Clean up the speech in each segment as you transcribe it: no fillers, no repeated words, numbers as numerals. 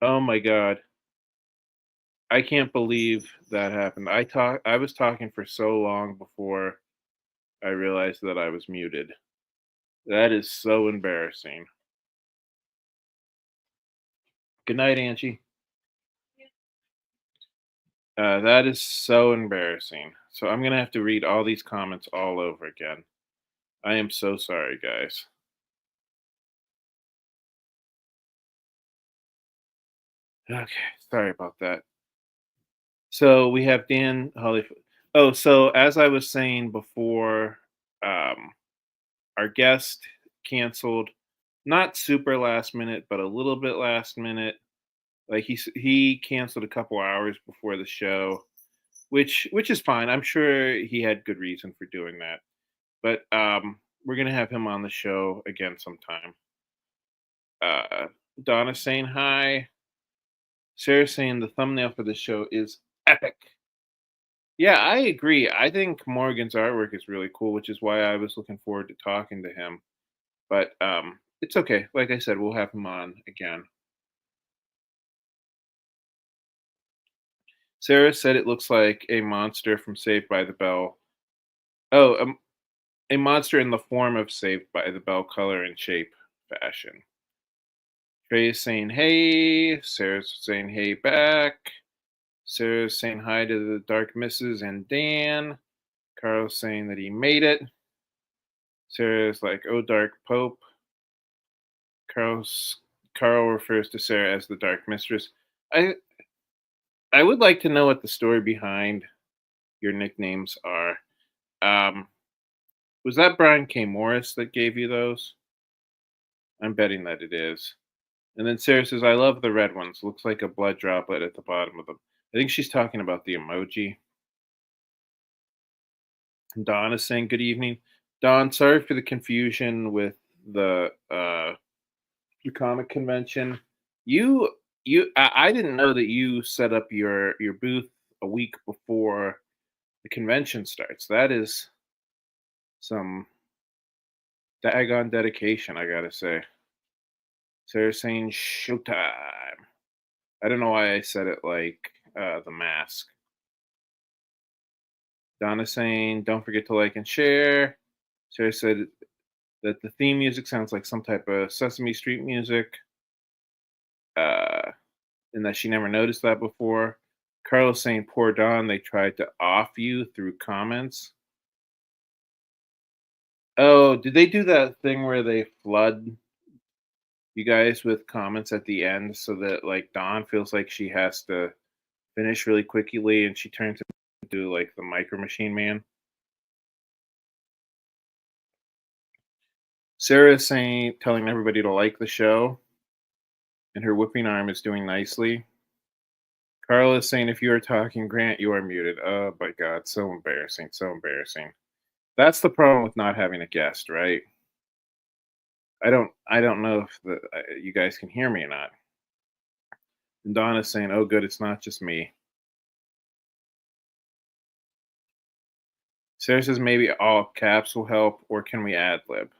Oh my god. I can't believe that happened. I was talking for so long before I realized that I was muted. That is so embarrassing. Good night, Angie. That is so embarrassing. So I'm gonna have to read all these comments all over again. I am so sorry, guys. Okay, sorry about that. So we have Dan Holly. Oh, so as I was saying before, um, our guest canceled, not super last minute, but a little bit last minute. Like he canceled a couple hours before the show, which is fine. I'm sure he had good reason for doing that. But we're gonna have him on the show again sometime. Uh, Donna saying hi. Sarah saying the thumbnail for the show is epic. Yeah, I agree. I think Morgan's artwork is really cool, which is why I was looking forward to talking to him. But it's okay. Like I said, we'll have him on again. Sarah said it looks like a monster from Saved by the Bell. Oh, a monster in the form of Saved by the Bell, color and shape, fashion. Trey is saying hey. Sarah's saying hey back. Sarah's saying hi to the Dark Misses and Dan. Carl's saying that he made it. Sarah's like, oh, Dark Pope. Carl's Carl refers to Sarah as the Dark Mistress. I I would like to know what the story behind your nicknames are. Um, was that Brian K. Morris that gave you those? I'm betting that it is. And then Sarah says, I love the red ones. Looks like a blood droplet at the bottom of them. I think she's talking about the emoji. And Dawn is saying, good evening. Dawn, sorry for the confusion with the comic convention. You I didn't know that you set up your booth a week before the convention starts. That is some daggone dedication, I gotta say. Sarah's saying showtime. I don't know why I said it like the mask. Donna saying, don't forget to like and share. Sarah said that the theme music sounds like some type of Sesame Street music, and that she never noticed that before. Carlos saying, poor Don, they tried to off you through comments. Oh, did they do that thing where they flood you guys with comments at the end so that like Dawn feels like she has to finish really quickly and she turns into like the micro machine man? Sarah is saying, telling everybody to like the show, and her whipping arm is doing nicely. Carla is saying, if you are talking, Grant, you are muted. Oh my God, so embarrassing, so embarrassing. That's the problem with not having a guest, right? I don't know if you guys can hear me or not. And Donna's saying, "Oh, good, it's not just me." Sarah says maybe all caps will help, or can we ad lib?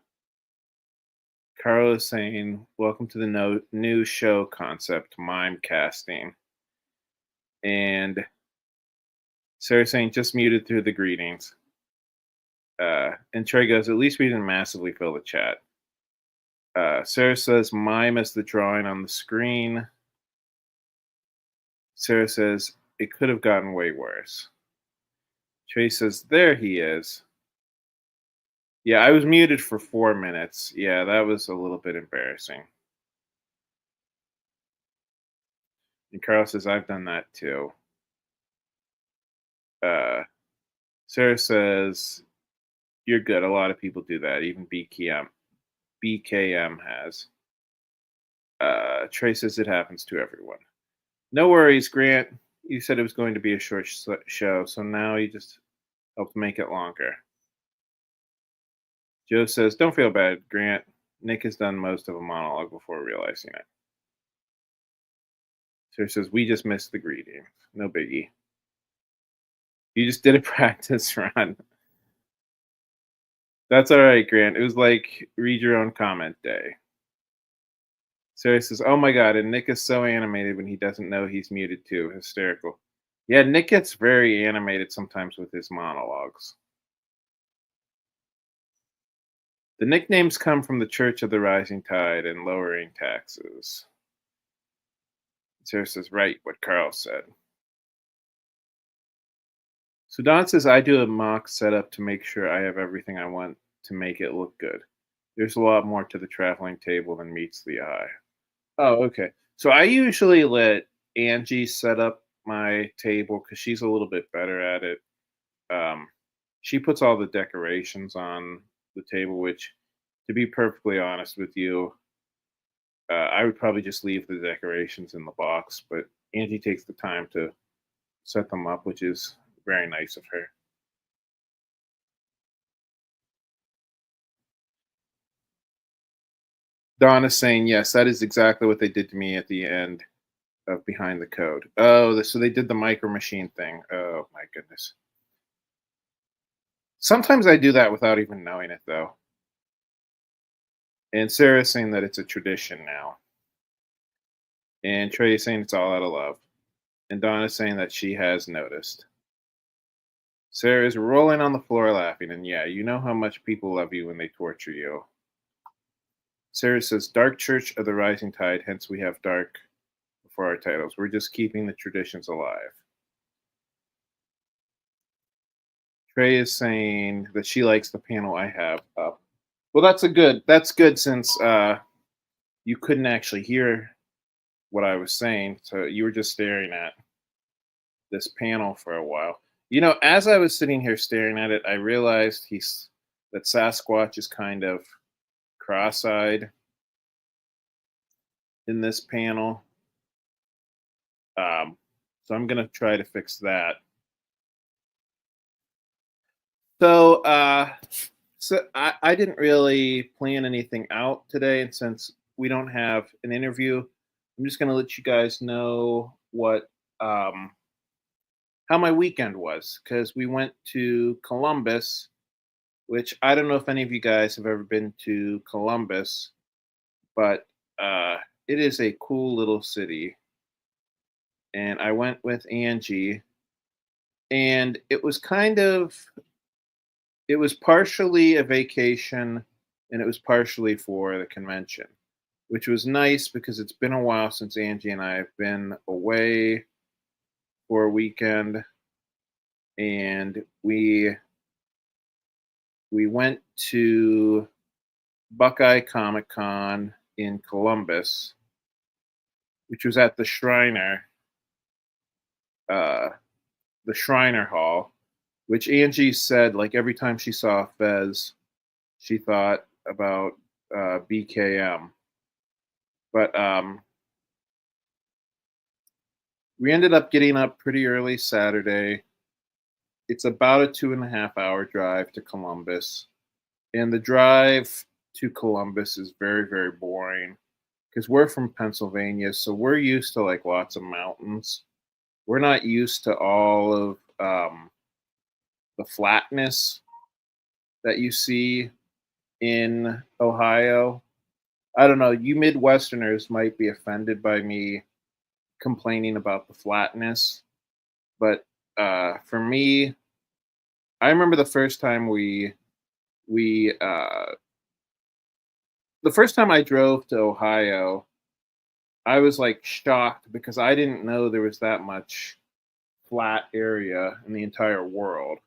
Carla is saying, "Welcome to the new show concept, mime casting." And Sarah's saying, "Just muted through the greetings." And Trey goes, "At least we didn't massively fill the chat." Sarah says, "Mime is the drawing on the screen." Sarah says, "It could have gotten way worse." Trey says, "There he is." Yeah, I was muted for 4 minutes. Yeah, that was a little bit embarrassing. And Carl says, I've done that too. Uh, Sarah says, you're good. A lot of people do that. Even BKM has. Trey says it happens to everyone. No worries, Grant. You said it was going to be a short show, so now you just helped make it longer. Joe says, don't feel bad, Grant. Nick has done most of a monologue before realizing it. Sarah says, we just missed the greeting. No biggie. You just did a practice run. That's all right, Grant. It was like read your own comment day. Sarah says, "Oh my god!" And Nick is so animated when he doesn't know he's muted too. Hysterical. Yeah, Nick gets very animated sometimes with his monologues. The nicknames come from the Church of the Rising Tide and lowering taxes. Sarah says, "Right, what Carl said." So Don says, "I do a mock setup to make sure I have everything I want to make it look good. There's a lot more to the traveling table than meets the eye." Oh, okay. So I usually let Angie set up my table because she's a little bit better at it. Um, she puts all the decorations on the table, which, to be perfectly honest with you, I would probably just leave the decorations in the box. But Angie takes the time to set them up, which is very nice of her. Donna's saying, "Yes, that is exactly what they did to me at the end of Behind the Code." Oh, so they did the micro machine thing. Oh my goodness. Sometimes I do that without even knowing it, though. And Sarah's saying that it's a tradition now. And Trey is saying it's all out of love. And Donna's saying that she has noticed. Sarah is rolling on the floor laughing. And yeah, you know how much people love you when they torture you. Sarah says, "Dark Church of the Rising Tide, hence we have dark before our titles. We're just keeping the traditions alive." Trey is saying that she likes the panel I have up. Well, that's good since you couldn't actually hear what I was saying. So you were just staring at this panel for a while. You know, as I was sitting here staring at it, I realized he's that Sasquatch is kind of cross-eyed in this panel. Um, so I'm gonna try to fix that. So, I didn't really plan anything out today, and since we don't have an interview, I'm just gonna let you guys know what how my weekend was because we went to Columbus, which I don't know if any of you guys have ever been to Columbus, but it is a cool little city. And I went with Angie, and it was partially a vacation, and it was partially for the convention, which was nice because it's been a while since Angie and I have been away for a weekend, and we went to Buckeye Comic Con in Columbus, which was at uh, the Shriner Hall, which Angie said like every time she saw Fez, she thought about BKM. But we ended up getting up pretty early Saturday. It's about a 2.5 hour drive to Columbus. And the drive to Columbus is very, very boring because we're from Pennsylvania. So we're used to like lots of mountains. We're not used to all of the flatness that you see in Ohio. I don't know. You Midwesterners might be offended by me complaining about the flatness, but for me, I remember we the first time I drove to Ohio, I was like shocked because I didn't know there was that much flat area in the entire world.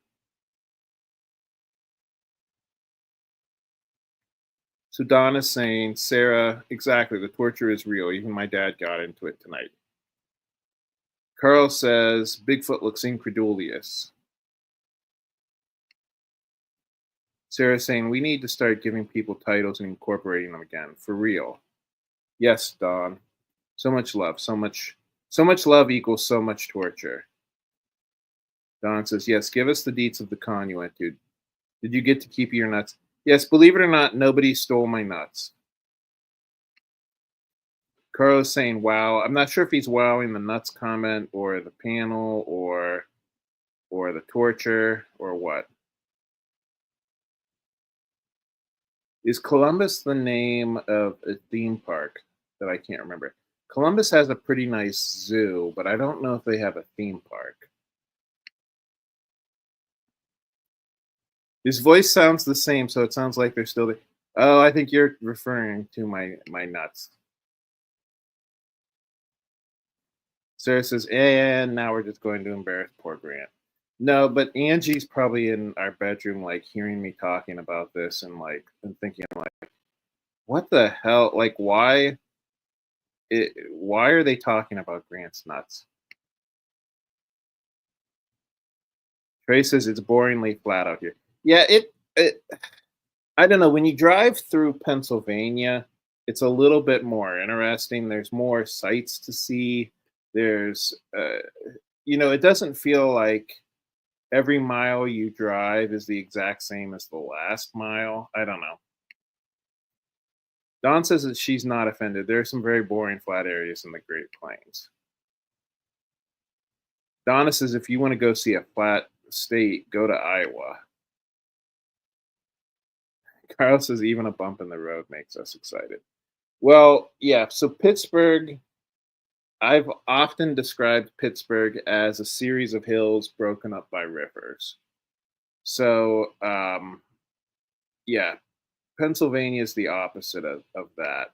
So Don is saying, "Sarah, exactly, the torture is real. Even my dad got into it tonight." Carl says, "Bigfoot looks incredulous." Sarah saying, "We need to start giving people titles and incorporating them again. For real." Yes, Don. So much love. So much love equals so much torture. Don says, "Yes, give us the deets of the con you went to. Did you get to keep your nuts?" Yes, believe it or not, nobody stole my nuts. Carlos saying, "Wow." I'm not sure if he's wowing the nuts comment or the panel or the torture or what. Is Columbus the name of a theme park? that I can't remember. Columbus has a pretty nice zoo, but I don't know if they have a theme park. His voice sounds the same, so it sounds like they're still there. Oh, I think you're referring to my nuts. Sarah says, and now we're just going to embarrass poor Grant. No, but Angie's probably in our bedroom, like hearing me talking about this and thinking like, what the hell? Like, why are they talking about Grant's nuts? Trey says it's boringly flat out here. Yeah, it I don't know. When you drive through Pennsylvania, it's a little bit more interesting. There's more sights to see. There's, it doesn't feel like every mile you drive is the exact same as the last mile. I don't know. Dawn says that she's not offended. There are some very boring flat areas in the Great Plains. Donna says if you want to go see a flat state, go to Iowa. Carl says even a bump in the road makes us excited. Well, yeah. So Pittsburgh, I've often described Pittsburgh as a series of hills broken up by rivers. So, yeah, Pennsylvania is the opposite of that.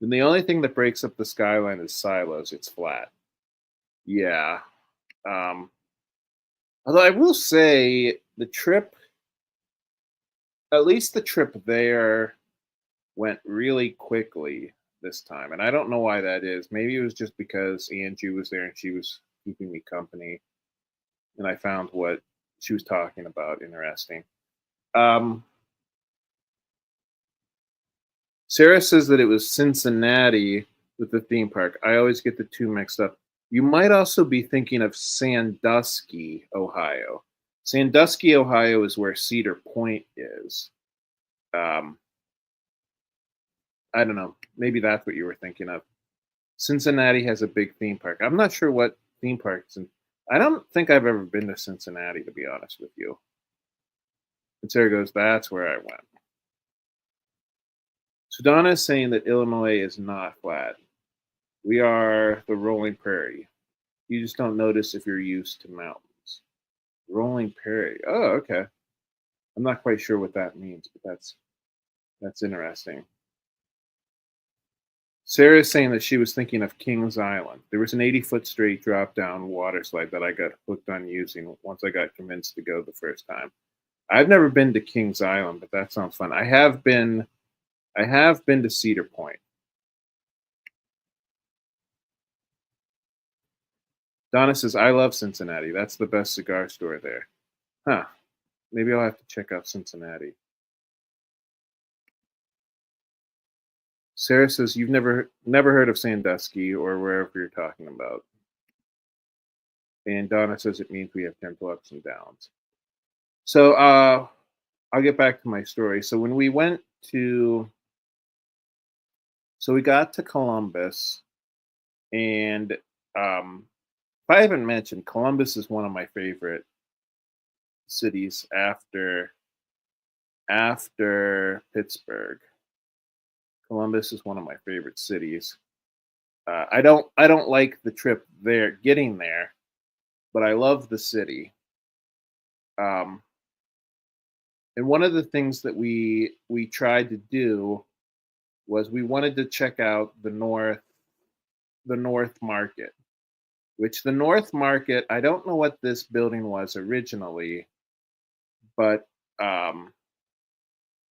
And the only thing that breaks up the skyline is silos. It's flat. Yeah. Um, Although I will say the trip, at least the trip there, went really quickly this time. And I don't know why that is. Maybe it was just because Angie was there and she was keeping me company and I found what she was talking about interesting. Um, Sarah says that it was Cincinnati with the theme park. I always get the two mixed up. You might also be thinking of Sandusky, Ohio. Sandusky, Ohio is where Cedar Point is. Um, I don't know. Maybe that's what you were thinking of. Cincinnati has a big theme park. I'm not sure what theme parks, and I don't think I've ever been to Cincinnati, to be honest with you. And Sarah goes, "That's where I went." So Donna is saying that Illinois is not flat. We are the rolling prairie. You just don't notice if you're used to mountains. Rolling prairie. Oh, okay. I'm not quite sure what that means, but that's interesting. Sarah is saying that she was thinking of Kings Island. There was an 80-foot straight drop down water slide that I got hooked on using once I got convinced to go the first time. I've never been to Kings Island, but that sounds fun. I have been to Cedar Point. Donna says, I love Cincinnati. That's the best cigar store there. Huh. Maybe I'll have to check out Cincinnati. Sarah says, you've never heard of Sandusky or wherever you're talking about. And Donna says it means we have gentle ups and downs. So I'll get back to my story. So when we went to so we got to Columbus, and if I haven't mentioned, Columbus is one of my favorite cities after Pittsburgh. Columbus is one of my favorite cities. I don't like the trip there, getting there, but I love the city. Um, and one of the things that we tried to do was we wanted to check out the North Market, which the North Market, I don't know what this building was originally, but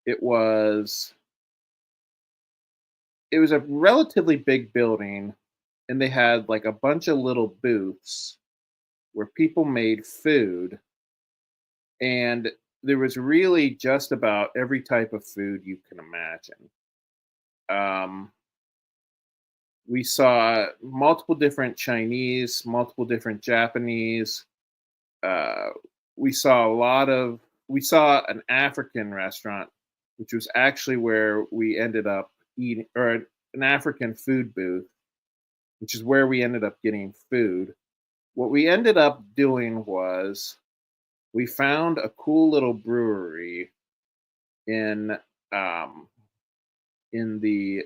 it was it was a relatively big building, and they had like a bunch of little booths where people made food, and there was really just about every type of food you can imagine. Um, we saw multiple different Chinese, multiple different Japanese. Uh, we saw an African restaurant, which was actually where we ended up eating, or an African food booth, which is where we ended up getting food. What we ended up doing was we found a cool little brewery in um, in the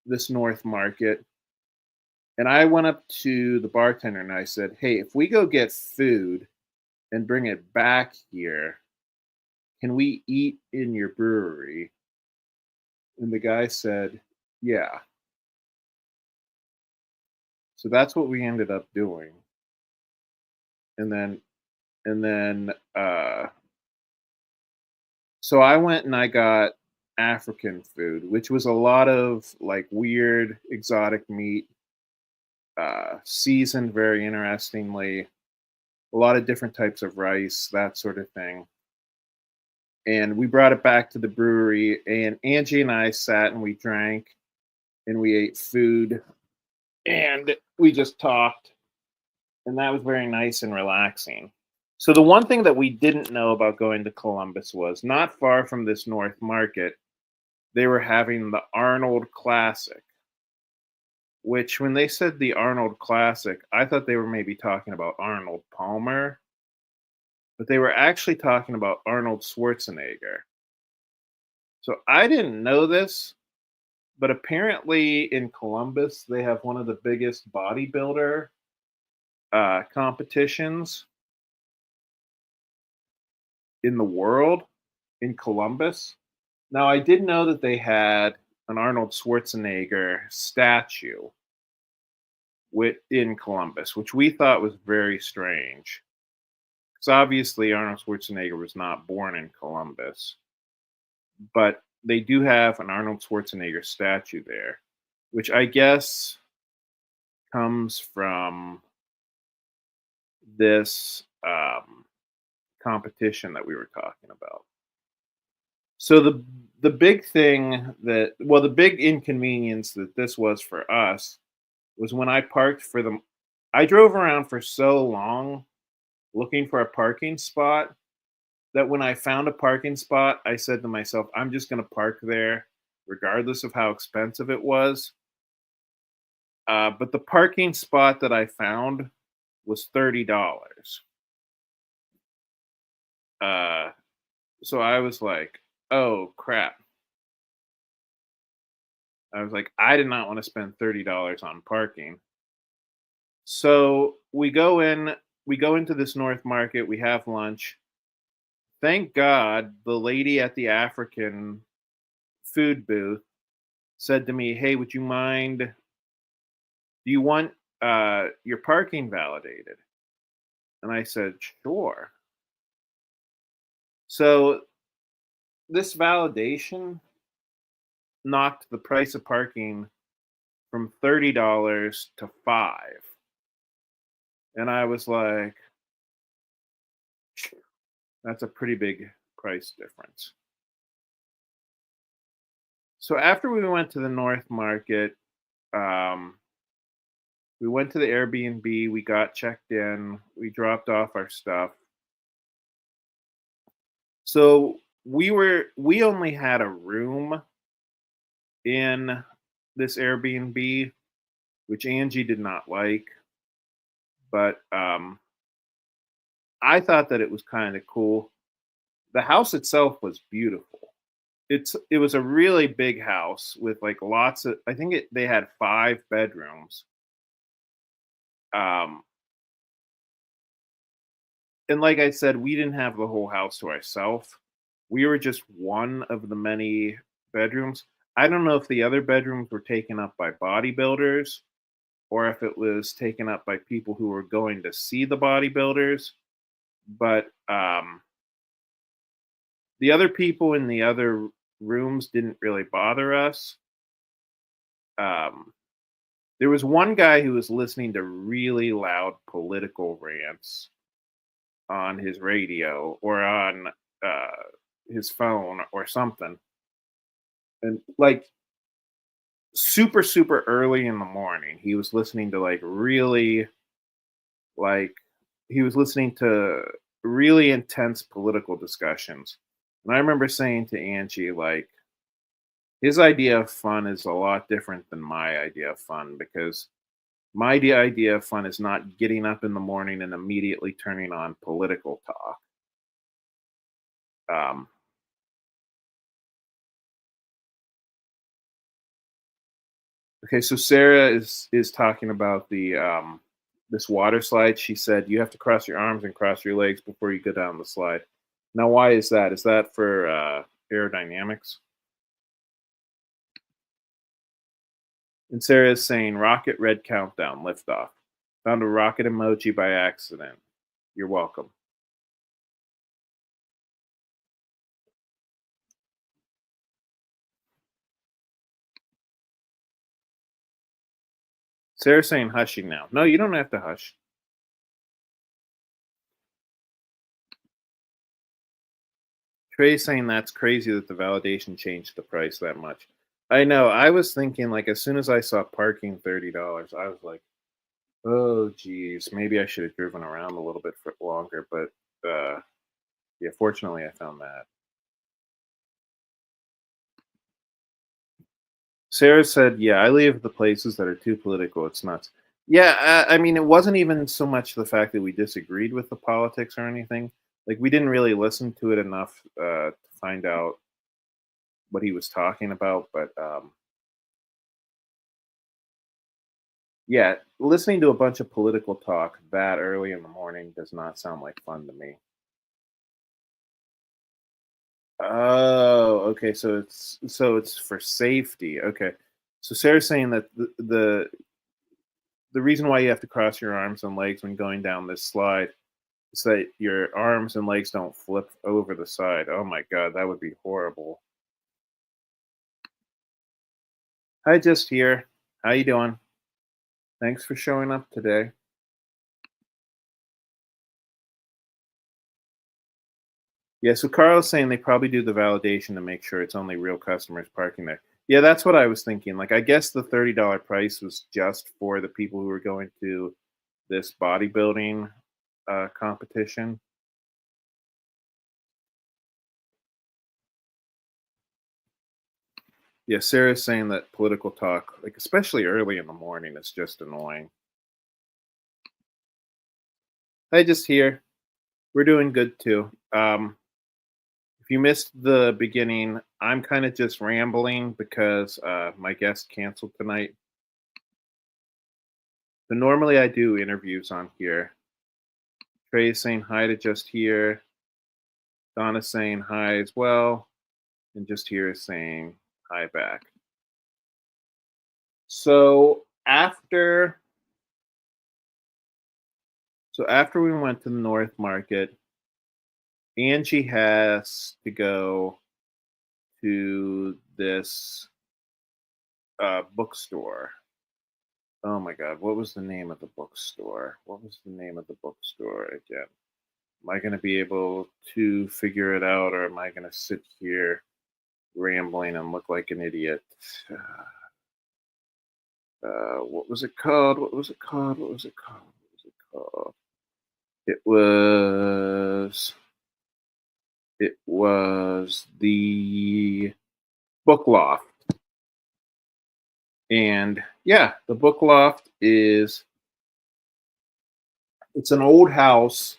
this North Market, and I went up to the bartender and I said, "Hey, if we go get food and bring it back here, can we eat in your brewery?" And the guy said, "Yeah." So that's what we ended up doing. And then and then so I went and I got African food, which was a lot of like weird exotic meat, seasoned very interestingly, a lot of different types of rice, that sort of thing. And we brought it back to the brewery, and Angie and I sat and we drank and we ate food and we just talked, and that was very nice and relaxing. So the one thing that we didn't know about going to Columbus was not far from this North Market, they were having the Arnold Classic, which when they said the Arnold Classic, I thought they were maybe talking about Arnold Palmer, but they were actually talking about Arnold Schwarzenegger. So I didn't know this, but apparently in Columbus, they have one of the biggest bodybuilder competitions in the world in Columbus. Now, I did know that they had an Arnold Schwarzenegger statue in Columbus, which we thought was very strange. Because obviously, Arnold Schwarzenegger was not born in Columbus, but they do have an Arnold Schwarzenegger statue there, which I guess comes from this competition that we were talking about. So the big thing that well the big inconvenience that this was for us was when I parked for the I drove around for so long looking for a parking spot that when I found a parking spot, I said to myself, I'm just going to park there regardless of how expensive it was. But the parking spot that I found was $30. Uh, so I was like, oh crap. I was like, I did not want to spend $30 on parking. So we go into this North Market, we have lunch. Thank God the lady at the African food booth said to me, "Hey, would you mind, do you want your parking validated?" And I said, "Sure." So this validation knocked the price of parking from $30 to 5. And I was like, that's a pretty big price difference. So after we went to the North Market, um, we went to the Airbnb, we got checked in, we dropped off our stuff. So we only had a room in this Airbnb, which Angie did not like, but I thought that it was kind of cool. The house itself was beautiful. It was a really big house with like lots of I think they had 5 bedrooms. Um and like I said, we didn't have the whole house to ourselves. We were just one of the many bedrooms. I don't know if the other bedrooms were taken up by bodybuilders or if it was taken up by people who were going to see the bodybuilders, but the other people in the other rooms didn't really bother us. Um, there was one guy who was listening to really loud political rants on his radio or on uh, his phone or something, and like super early in the morning, he was listening to like he was listening to really intense political discussions. And I remember saying to Angie, like, his idea of fun is a lot different than my idea of fun because my idea of fun is not getting up in the morning and immediately turning on political talk. Um, Okay, so Sarah is talking about the this water slide. She said you have to cross your arms and cross your legs before you go down the slide. Now, why is that? Is that for aerodynamics? And Sarah is saying rocket red countdown liftoff. Found a rocket emoji by accident. You're welcome. Sarah's saying hushing now. No, you don't have to hush. Trey's saying that's crazy that the validation changed the price that much. I know. I was thinking like as soon as I saw parking $30, I was like, oh geez, maybe I should have driven around a little bit for longer. But yeah, fortunately I found that. Sarah said, "Yeah, I leave the places that are too political. It's nuts." Yeah, I mean, it wasn't even so much the fact that we disagreed with the politics or anything. Like, we didn't really listen to it enough to find out what he was talking about. But yeah, listening to a bunch of political talk that early in the morning does not sound like fun to me. Oh, okay. So it's for safety. Okay. So Sarah's saying that the reason why you have to cross your arms and legs when going down this slide is that your arms and legs don't flip over the side. Oh my god, that would be horrible. Hi, just here. How you doing? Thanks for showing up today. Yeah, so Carl's saying they probably do the validation to make sure it's only real customers parking there. Yeah, that's what I was thinking. Like, I guess the $30 price was just for the people who were going to this bodybuilding competition. Yeah, Sarah's saying that political talk, like especially early in the morning, is just annoying. Hey, just here. We're doing good too. If you missed the beginning, I'm kind of just rambling because my guest canceled tonight. But normally I do interviews on here. Trey is saying hi to just here. Donna's saying hi as well. And just here is saying hi back. So after we went to the North Market, Angie has to go to this bookstore. Oh my God, what was the name of the bookstore? What was the name of the bookstore again? Am I going to be able to figure it out, or am I going to sit here rambling and look like an idiot? What was it called? What was it called? What was it called? What was it called? It was. It was the Book Loft. And yeah, the Book Loft is it's an old house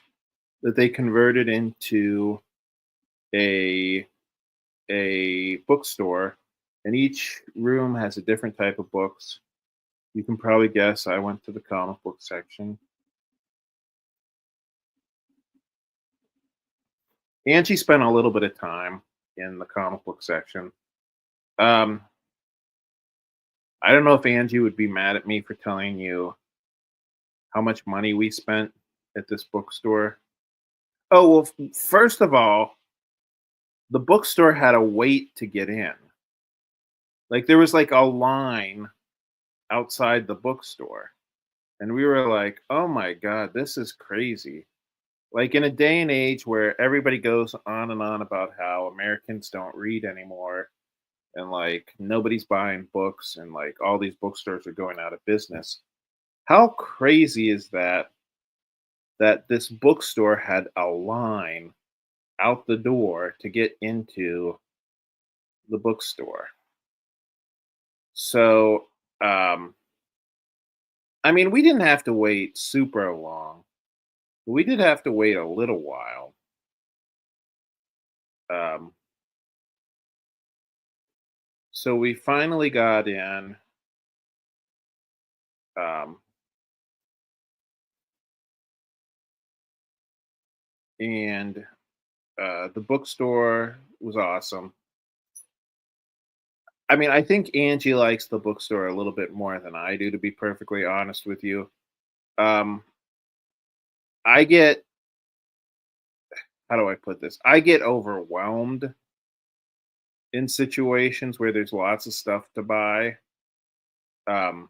that they converted into a a bookstore, and each room has a different type of books. You can probably guess I went to the comic book section. Angie spent a little bit of time in the comic book section. Um, I don't know if Angie would be mad at me for telling you how much money we spent at this bookstore. Oh, well, first of all, the bookstore had a wait to get in. Like there was like a line outside the bookstore. And we were like, "Oh my god, this is crazy." Like in a day and age where everybody goes on and on about how Americans don't read anymore and like nobody's buying books and like all these bookstores are going out of business. How crazy is that this bookstore had a line out the door to get into the bookstore? So, um I mean, we didn't have to wait super long. We did have to wait a little while. Um So we finally got in. Um, and the bookstore was awesome. I mean, I think Angie likes the bookstore a little bit more than I do, to be perfectly honest with you. Um, I get, how do I put this? I get overwhelmed in situations where there's lots of stuff to buy. Um,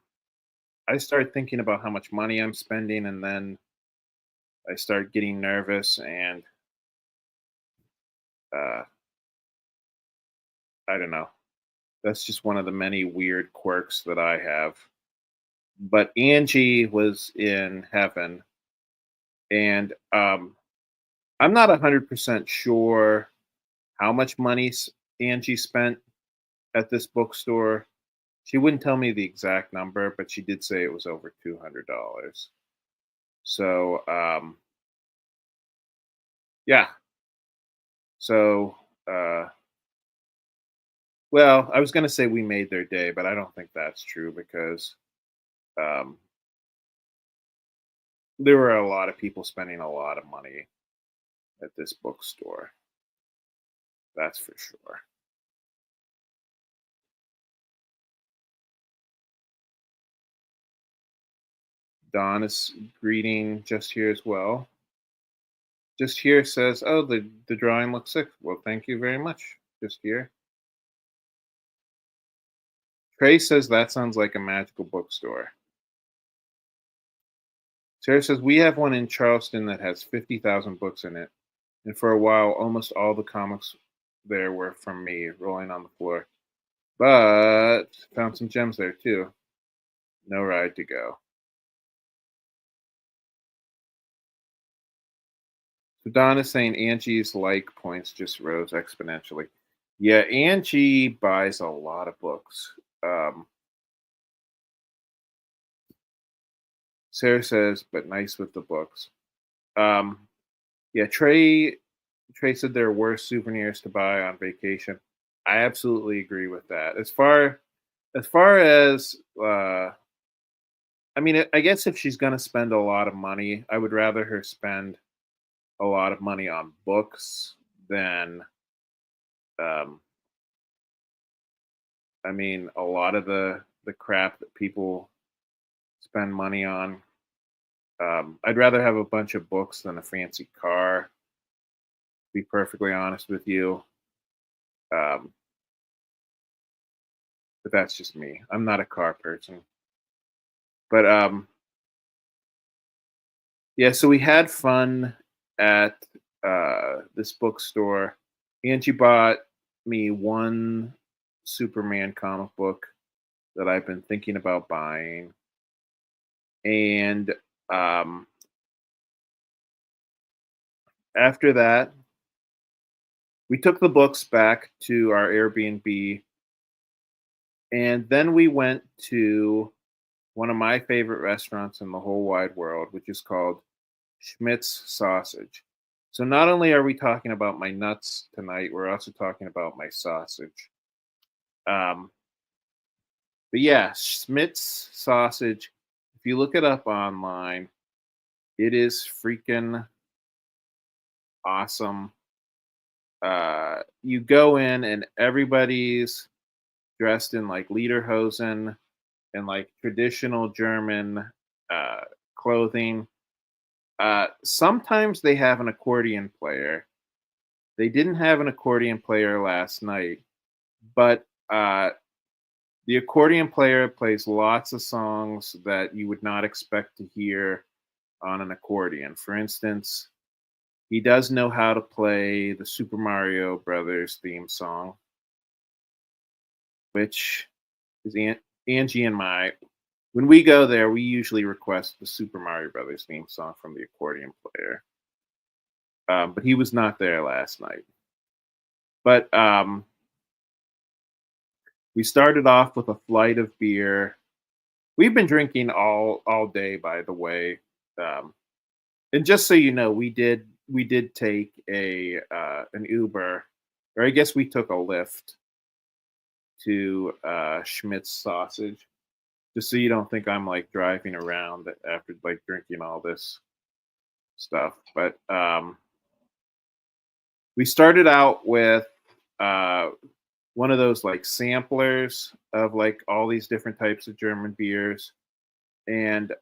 I start thinking about how much money I'm spending, and then I start getting nervous, and uh, I don't know. That's just one of the many weird quirks that I have. But Angie was in heaven, and I'm not 100% sure how much money Angie spent at this bookstore. She wouldn't tell me the exact number, but she did say it was over $200. So, yeah. So, uh, well, I was going to say we made their day, but I don't think that's true because um, there were a lot of people spending a lot of money at this bookstore. That's for sure. Don is greeting just here as well. Just here says, "Oh, the drawing looks sick." Well, thank you very much. Just here. Trey says that sounds like a magical bookstore. Sarah says we have one in Charleston that has 50,000 books in it, and for a while, almost all the comics there were from me, rolling on the floor. But found some gems there too. No ride to go. So Don is saying Angie's like points just rose exponentially. Yeah, Angie buys a lot of books. Um, Sarah says, but nice with the books. Um, yeah, Trey said there are worse souvenirs to buy on vacation. I absolutely agree with that. As far as I mean, I guess if she's gonna spend a lot of money, I would rather her spend a lot of money on books than um, I mean, a lot of the crap that people spend money on. I'd rather have a bunch of books than a fancy car. To be perfectly honest with you, um, but that's just me. I'm not a car person. But yeah. So we had fun at this bookstore. Angie bought me one Superman comic book that I've been thinking about buying, and um, after that, we took the books back to our Airbnb, and then we went to one of my favorite restaurants in the whole wide world, which is called Schmidt's Sausage. So not only are we talking about my nuts tonight, we're also talking about my sausage. Um, but yeah, Schmidt's Sausage. If you look it up online, it is freaking awesome. You go in and everybody's dressed in like lederhosen and like traditional German uh, clothing. Sometimes they have an accordion player. They didn't have an accordion player last night, but the accordion player plays lots of songs that you would not expect to hear on an accordion. For instance, he does know how to play the Super Mario Brothers theme song, which is Angie and my. When we go there, we usually request the Super Mario Brothers theme song from the accordion player. But he was not there last night. But we started off with a flight of beer. We've been drinking all day, by the way. Um, and just so you know, we did take a an Uber, or I guess we took a Lyft to Schmidt's Sausage. just so you don't think I'm like driving around after like drinking all this stuff. But we started out with uh, one of those like samplers of like all these different types of German beers, and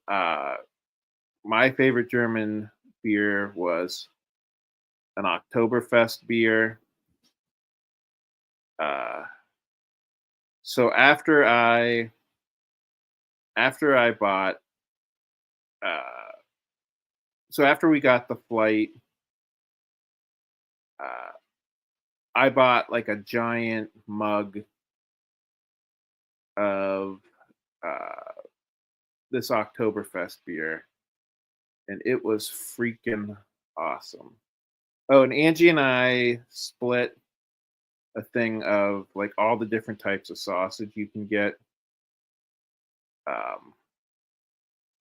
my favorite German beer was an Oktoberfest beer. Uh, so after I bought uh, so after we got the flight, uh, I bought like a giant mug of uh, this Oktoberfest beer, and it was freaking awesome. Oh, and Angie and I split a thing of like all the different types of sausage you can get, um,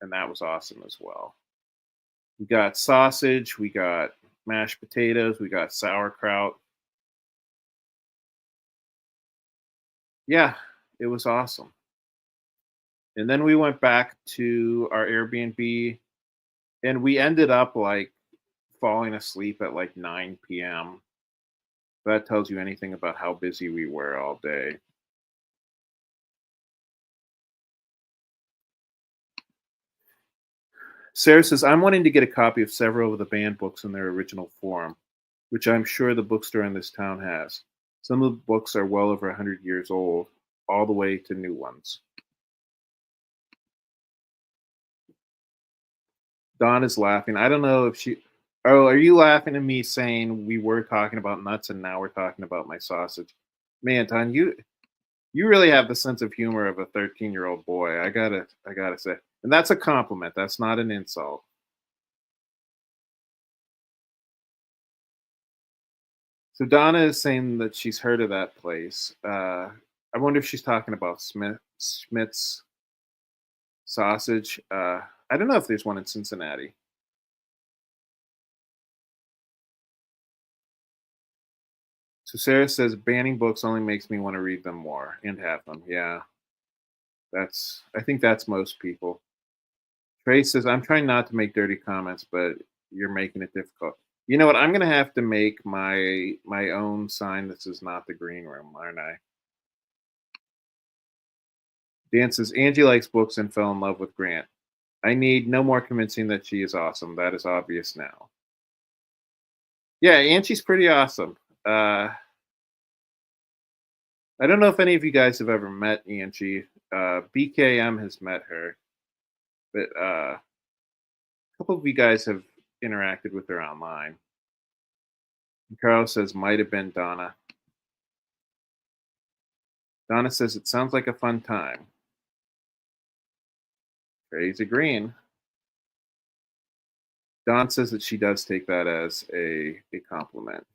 and that was awesome as well. We got sausage, we got mashed potatoes, we got sauerkraut. Yeah, it was awesome. And then we went back to our Airbnb, and we ended up like falling asleep at like 9 p.m. That tells you anything about how busy we were all day. Sarah says, I'm wanting to get a copy of several of the banned books in their original form, which I'm sure the bookstore in this town has. Some of the books are well over 100 years old, all the way to new ones. Dawn is laughing. I don't know if she. Oh, are you laughing at me saying we were talking about nuts and now we're talking about my sausage? Man, Don, you really have the sense of humor of a 13-year-old boy. I gotta say, and that's a compliment. That's not an insult. So Donna is saying that she's heard of that place. I wonder if she's talking about Schmidt's sausage. I don't know if there's one in Cincinnati. So Sarah says banning books only makes me want to read them more and have them. Yeah, I think that's most people. Trey says I'm trying not to make dirty comments, but you're making it difficult. You know what? I'm gonna have to make my own sign that says not the green room, aren't I? Dan says Angie likes books and fell in love with Grant. I need no more convincing that she is awesome. That is obvious now. Yeah, Angie's pretty awesome. I don't know if any of you guys have ever met Angie. BKM has met her, but a couple of you guys have interacted with her online. And Carl says might have been Donna. Donna says it sounds like a fun time. Crazy Green. Don says that she does take that as a compliment.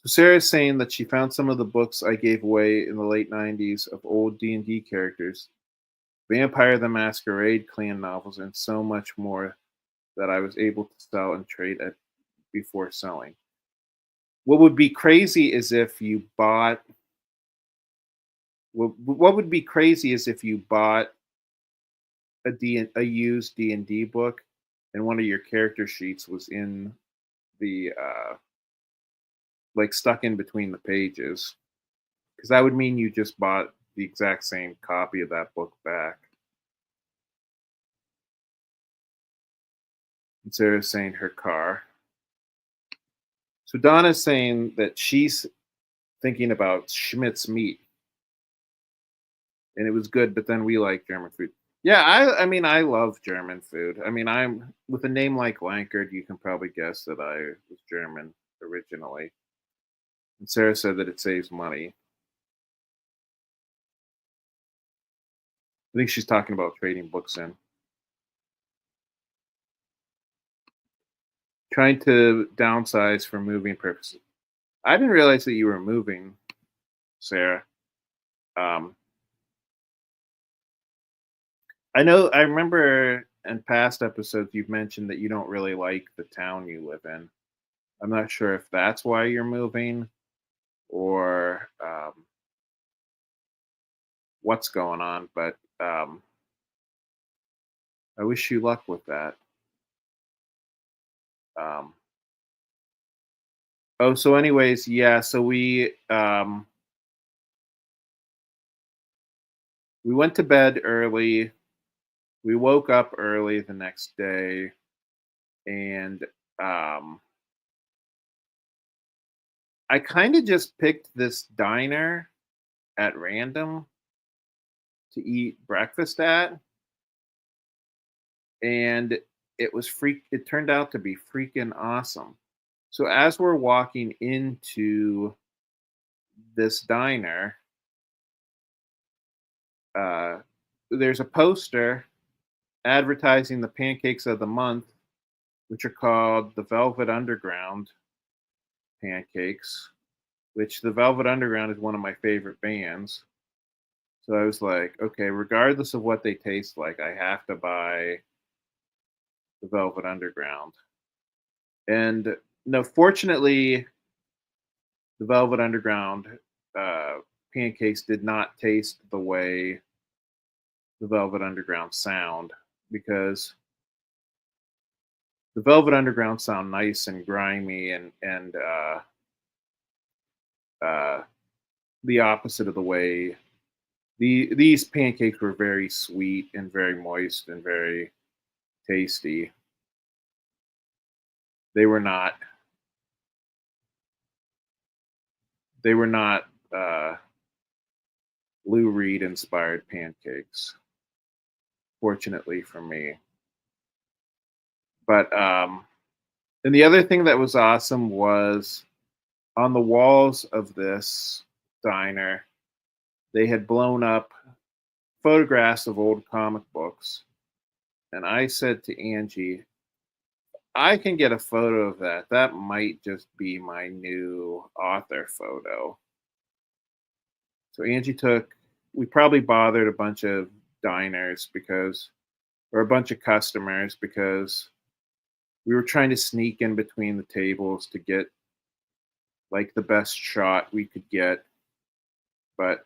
So Sarah's saying that she found some of the books I gave away in the late '90s of old D&D characters, Vampire the Masquerade clan novels, and so much more that I was able to sell and trade at before selling. What would be crazy is if you bought. What would be crazy is if you bought a used D&D book, and one of your character sheets was in the like stuck in between the pages, because that would mean you just bought the exact same copy of that book back. And Sarah's saying her car. So Donna's saying that she's thinking about Schmidt's meat, and it was good, but then we like German food. Yeah, I mean I love German food. I mean I'm with a name like Lankard, you can probably guess that I was German originally. And Sarah said that it saves money. I think she's talking about trading books in. Trying to downsize for moving purposes. I didn't realize that you were moving, Sarah. Um, I remember in past episodes you've mentioned that you don't really like the town you live in. I'm not sure if that's why you're moving or what's going on, but um, I wish you luck with that. Um, oh, so anyways, yeah. So we went to bed early. We woke up early the next day, and um, I kind of just picked this diner at random to eat breakfast at, and it turned out to be freaking awesome. So as we're walking into this diner, uh, there's a poster advertising the pancakes of the month, which are called the Velvet Underground pancakes, which the Velvet Underground is one of my favorite bands. So I was like, okay, regardless of what they taste like, I have to buy the Velvet Underground. And no, fortunately, the Velvet Underground uh, pancakes did not taste the way the Velvet Underground sound, because the Velvet Underground sound nice and grimy and uh, the opposite of the way these pancakes were very sweet and very moist and very tasty. They were not they were not Lou Reed inspired pancakes, fortunately for me. But and the other thing that was awesome was on the walls of this diner, they had blown up photographs of old comic books. And I said to Angie, I can get a photo of that. That might just be my new author photo. So we probably bothered a bunch of diners because, or a bunch of customers because we were trying to sneak in between the tables to get like the best shot we could get. But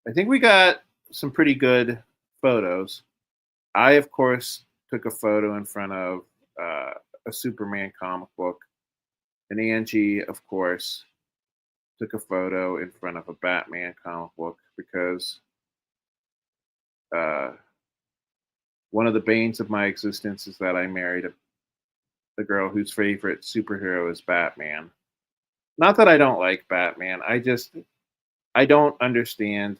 I think we got some pretty good photos. I, of course, took a photo in front of uh, a Superman comic book, and Angie, of course, took a photo in front of a Batman comic book because uh, one of the banes of my existence is that I married a girl whose favorite superhero is Batman. Not that I don't like Batman, I don't understand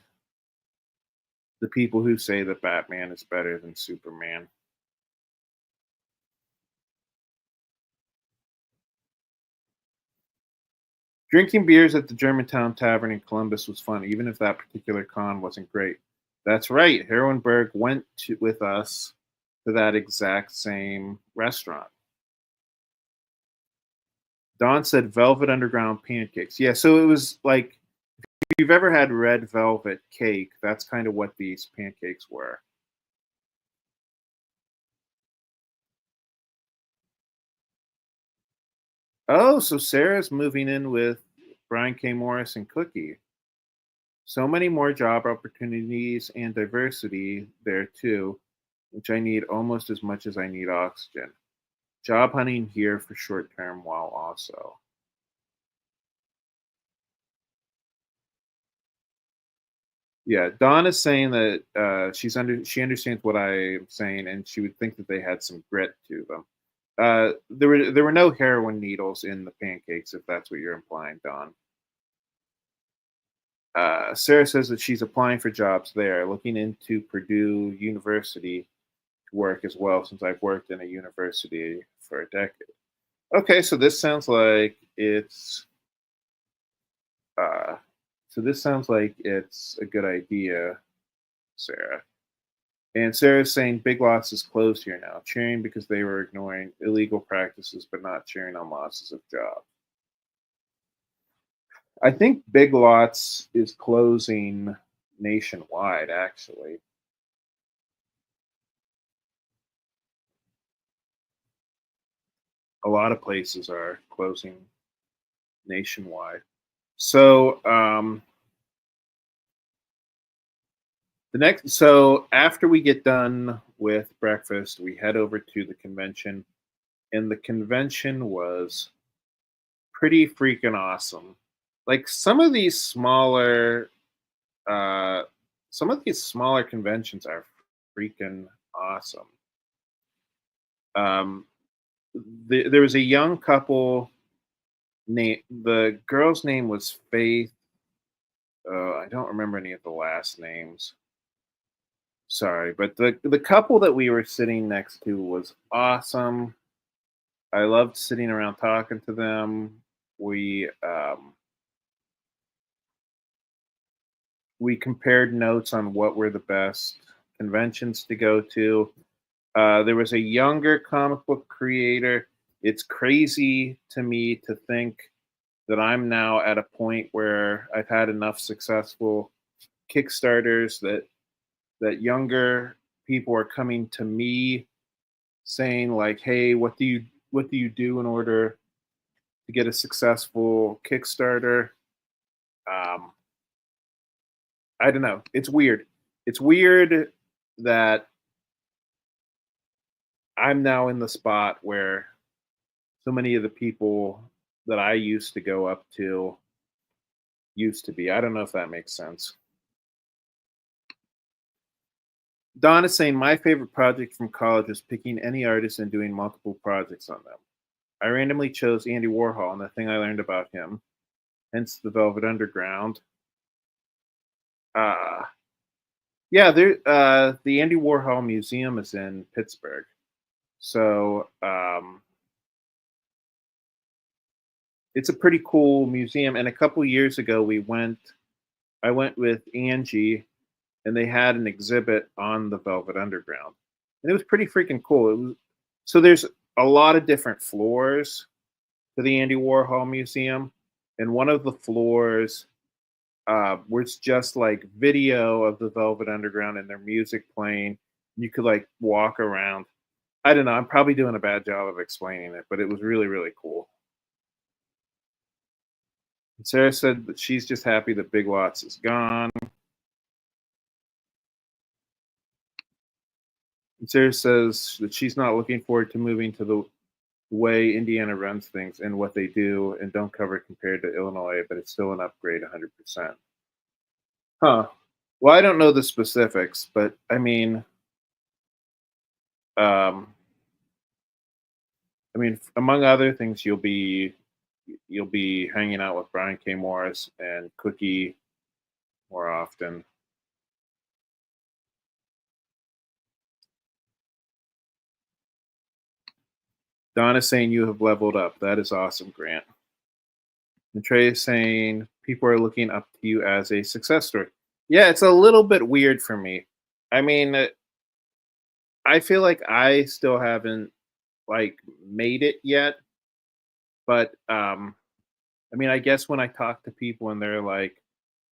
the people who say that Batman is better than Superman. Drinking beers at the Germantown Tavern in Columbus was fun, even if that particular con wasn't great. That's right. Herrenberg with us to that exact same restaurant. Don said Velvet Underground pancakes. Yeah, so it was like if you've ever had red velvet cake, that's kind of what these pancakes were. Oh, so Sarah's moving in with Brian K. Morris and Cookie. So many more job opportunities and diversity there too, which I need almost as much as I need oxygen. Job hunting here for short term while also. Yeah, Dawn is saying that she understands what I'm saying, and she would think that they had some grit to them. There were no heroin needles in the pancakes, if that's what you're implying, Dawn. Sarah says that she's applying for jobs there, looking into Purdue University to work as well, since I've worked in a university for a decade. Okay, uh, so this sounds like it's a good idea, Sarah. And Sarah's saying Big Lots is closed here now, cheering because they were ignoring illegal practices, but not cheering on losses of jobs. I think Big Lots is closing nationwide, actually. A lot of places are closing nationwide. So, The next so after we get done with breakfast, we head over to the convention, and the convention was pretty freaking awesome. Like uh some of these smaller conventions are freaking awesome. Um there was a young couple name the girl's name was Faith. I don't remember any of the last names. Sorry, but the couple that we were sitting next to was awesome. I loved sitting around talking to them. We compared notes on what were the best conventions to go to. There was a younger comic book creator. It's crazy to me to think that I'm now at a point where I've had enough successful Kickstarters that younger people are coming to me saying like, "Hey, what do you do in order to get a successful Kickstarter?" Um, I don't know. It's weird. It's weird that I'm now in the spot where so many of the people that I used to go up to used to be. I don't know if that makes sense. Don is saying my favorite project from college was picking any artist and doing multiple projects on them. I randomly chose Andy Warhol and the thing I learned about him, hence the Velvet Underground. Uh, yeah, the Andy Warhol Museum is in Pittsburgh. So it's a pretty cool museum. And a couple years ago, I went with Angie, and they had an exhibit on the Velvet Underground, and it was pretty freaking cool. So there's a lot of different floors to the Andy Warhol Museum, and one of the floors was just like video of the Velvet Underground and their music playing. You could like walk around. I don't know. I'm probably doing a bad job of explaining it, but it was really, really cool. And Sarah said that she's just happy that Big Lots is gone. And Sarah says that she's not looking forward to moving to the way Indiana runs things and what they do and don't cover compared to Illinois, but it's still an upgrade 100%. Huh. Well, I don't know the specifics, but um, among other things, you'll be hanging out with Brian K. Morris and Cookie more often. Don is saying you have leveled up. That is awesome, Grant. And Trey is saying people are looking up to you as a success story. Yeah, it's a little bit weird for me. I mean, I feel like I still haven't like made it yet, but I guess when I talk to people and they're like,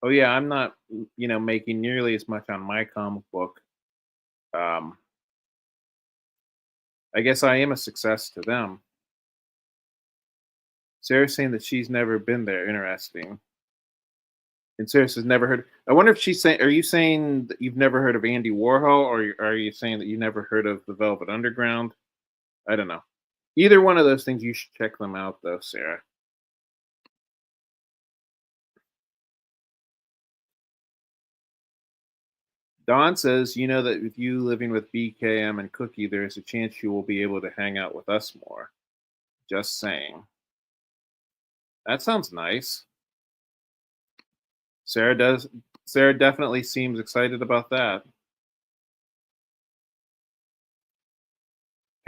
"Oh yeah, I'm not, making nearly as much on my comic book." Um, I guess I am a success to them. Sarah's saying that she's never been there. Interesting. And Sarah says never heard. I wonder if she's saying, are you saying that you've never heard of Andy Warhol, or are you saying that you never heard of the Velvet Underground? I don't know. Either one of those things, you should check them out, though, Sarah. Don says, you know that with you living with BKM and Cookie, there is a chance you will be able to hang out with us more. Just saying. That sounds nice. Sarah does. Sarah definitely seems excited about that.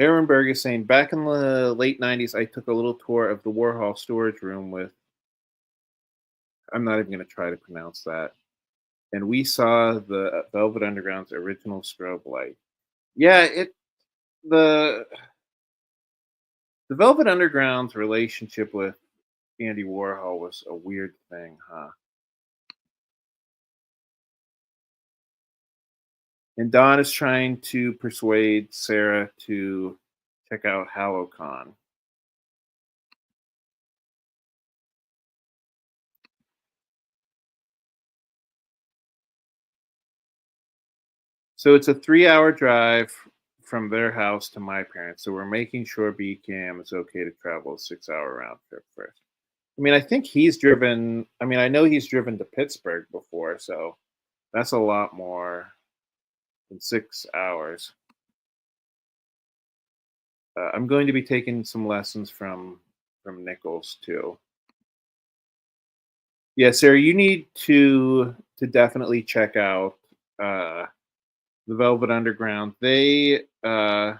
Herrenberg is saying, back in the late '90s, I took a little tour of the Warhol storage room with. I'm not even going to try to pronounce that. And we saw the Velvet Underground's original strobe light. Yeah, the the Velvet Underground's relationship with Andy Warhol was a weird thing, huh? And Don is trying to persuade Sarah to check out HalloCon. So it's a 3-hour drive from their house to my parents. So we're making sure BCAM is okay to travel a 6-hour round trip first. I mean, I think he's driven. I mean, I know he's driven to Pittsburgh before, so that's a lot more than 6 hours. I'm going to be taking some lessons from Nichols too. Yeah, Sarah, you need to definitely check out uh, the Velvet Underground. They were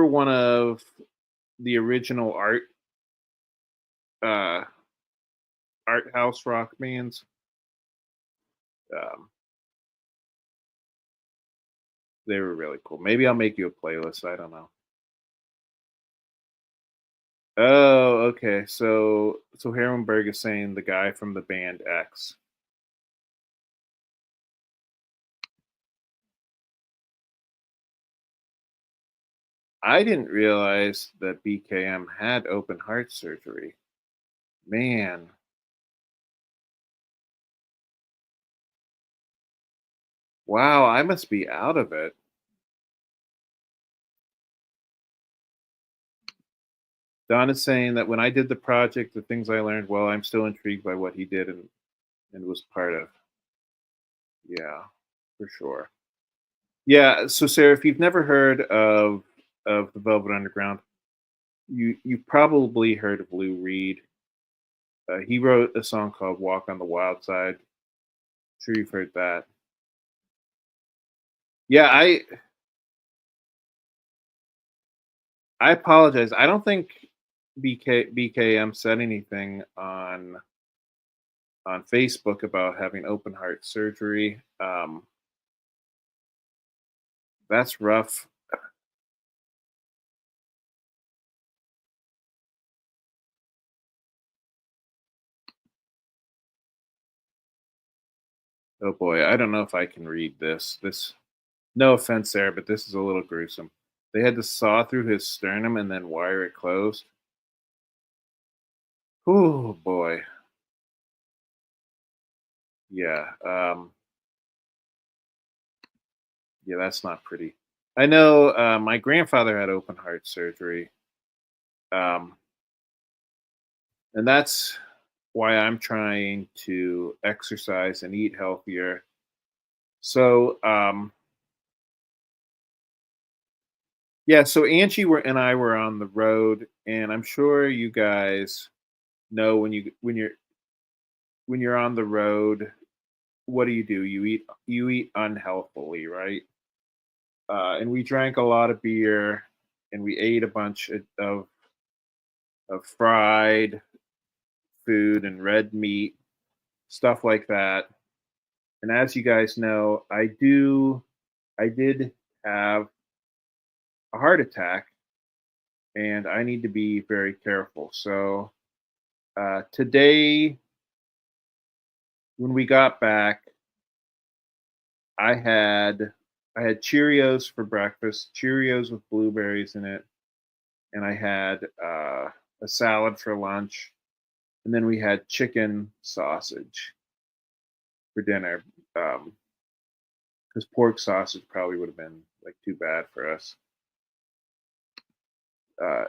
one of the original uh, art house rock bands. Um, they were really cool. Maybe I'll make you a playlist. I don't know. Oh, okay. So Herrenberg is saying the guy from the band X. I didn't realize that BKM had open heart surgery. Man, wow, I must be out of it. Don is saying that when I did the project, the things I learned, well, I'm still intrigued by what he did and was part of. Yeah, for sure. Yeah, so Sarah, if you've never heard of the Velvet Underground, you probably heard of Lou Reed. He wrote a song called "Walk on the Wild Side." Sure, you've heard that. Yeah, I apologize. I don't think BKM said anything on Facebook about having open heart surgery. That's rough. Oh boy, I don't know if I can read this. No offense, Sarah, but this is a little gruesome. They had to saw through his sternum and then wire it closed. Oh boy, yeah, yeah, that's not pretty. I know my grandfather had open heart surgery, um, and that's why I'm trying to exercise and eat healthier. So, yeah, so and I were on the road, and I'm sure you guys know when you're on the road, what do? You eat unhealthily, right? And we drank a lot of beer, and we ate a bunch of fried food and red meat, stuff like that. And as you guys know, I did have a heart attack, and I need to be very careful. So today, when we got back, I had I had Cheerios for breakfast, Cheerios with blueberries in it, and I had a salad for lunch, and then we had chicken sausage for dinner. Because pork sausage probably would have been like too bad for us.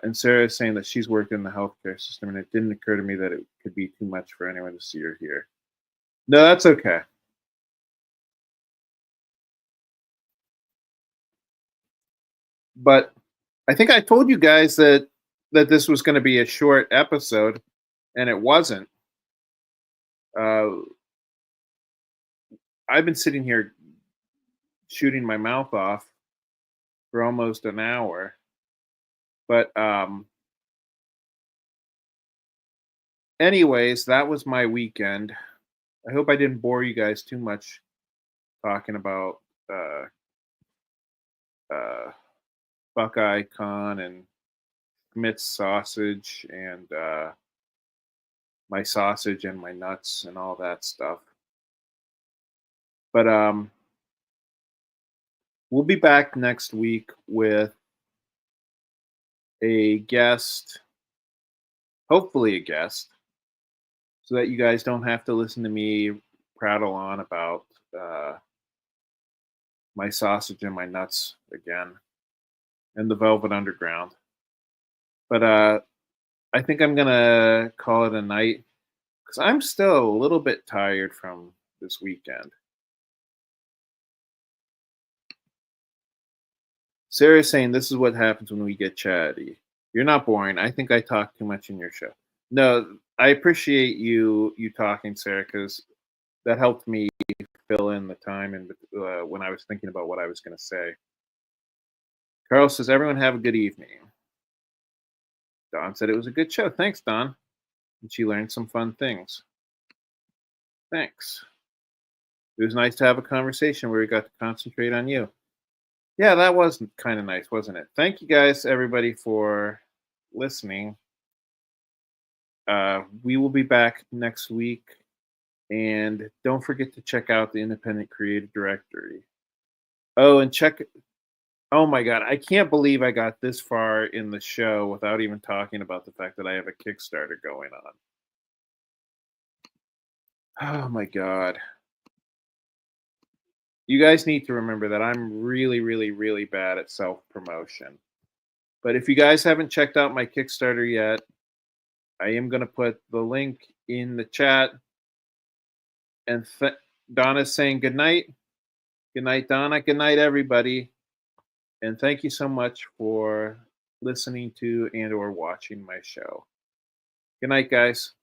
And Sarah is saying that she's worked in the healthcare system, and it didn't occur to me that it could be too much for anyone to see her here. No, that's okay. But I think I told you guys that this was going to be a short episode, and it wasn't. Uh, I've been sitting here shooting my mouth off for almost an hour, but anyways, that was my weekend. I hope I didn't bore you guys too much talking about uh, uh, Buckeye Con and Schmidt's sausage and my sausage and my nuts and all that stuff. But we'll be back next week with a guest, hopefully a guest, so that you guys don't have to listen to me prattle on about uh, my sausage and my nuts again and the Velvet Underground. But I think I'm gonna call it a night because I'm still a little bit tired from this weekend. Sarah's saying this is what happens when we get chatty. You're not boring. I think I talk too much in your show. No, I appreciate you talking, Sarah, because that helped me fill in the time and when I was thinking about what I was going to say. Carl says, "Everyone have a good evening." Don said it was a good show. Thanks, Don. And she learned some fun things. Thanks. It was nice to have a conversation where we got to concentrate on you. Yeah, that was kind of nice, wasn't it? Thank you guys, everybody, for listening. We will be back next week. And don't forget to check out the Independent Creative Directory. Oh, and check. Oh my God, I can't believe I got this far in the show without even talking about the fact that I have a Kickstarter going on. Oh my God. You guys need to remember that I'm really, really, really bad at self promotion. But if you guys haven't checked out my Kickstarter yet, I am going to put the link in the chat. And Donna's saying good night. Good night, Donna. Good night, everybody. And thank you so much for listening to and or watching my show. Good night, guys.